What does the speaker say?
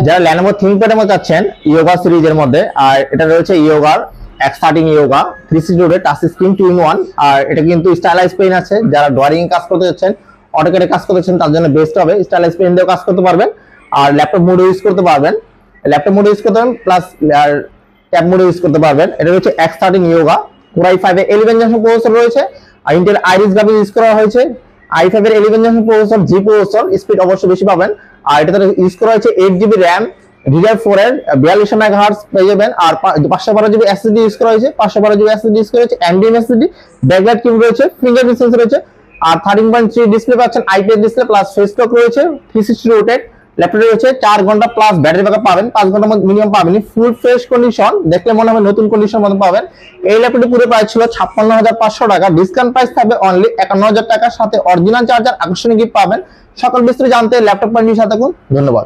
যারা Lenovo ThinkPad মধ্যে চাচ্ছেন ইয়োগা সিরিজের মধ্যে, আর এটা রয়েছে ইয়োগার X13 yoga 360 touch screen 2-in-1, আর এটা কিন্তু স্টাইলাইজ পেন আছে। যারা ড্রয়িং কাজ করতে যাচ্ছেন, অটোক্যাডে কাজ করতে যাচ্ছেন, তার জন্য বেস্ট হবে। স্টাইলাইজ পেন দিয়েও কাজ করতে পারবেন, আর ল্যাপটপ মোড ইউজ করতে পারবেন, প্লাস আর ট্যাব মোড ইউজ করতে পারবেন। এটা হচ্ছে X13 ইয়োগা, Core i5 এর 11 জেনারেশন প্রসেসর রয়েছে, আর Intel Iris গ্রাফিক্স ইউজ করা হয়েছে। i5 এর 11 জেনারেশন প্রসেসর, জি প্রসেসর, স্পিড অবশ্যই বেশি পাবেন। আর এটাতে ইউজ করা হয়েছে 8GB RAM, DDR4 এর 4200 মেগাহার্টজ পেয়ে যাবেন। আর 512GB SSD ইউজ করা হয়েছে, 512GB SSD ইউজ করা হয়েছে, NVMe SSD, ব্যাকলাইট কিবোর্ড রয়েছে, ফিঙ্গারপ্রিন্ট সেন্সর রয়েছে, আর 13.3 ডিসপ্লে পাচ্ছেন, IPS display plus face lock রয়েছে, 360 রোটেট। ল্যাপটপে রয়েছে 4 ঘন্টা প্লাস ব্যাটারি ব্যাকআপ পাবেন, 5 ঘন্টার মধ্যে মিনিমাম পাবেন। ফুল ফ্রেশ কন্ডিশন, দেখলে মনে হবে নতুন কন্ডিশন মতো পাবেন। এই ল্যাপটপটি পুরো প্রাইস ছিল 56,500 টাকা, ডিসকাউন্ট প্রাইস থাকবে অনলি 51,000 টাকা, সাথে অরিজিনাল চার্জার, আকর্ষণীয় গিফট পাবেন। সকল বিস্তারিত জানতে ল্যাপটপ পয়েন্টের সাথে থাকুন। ধন্যবাদ।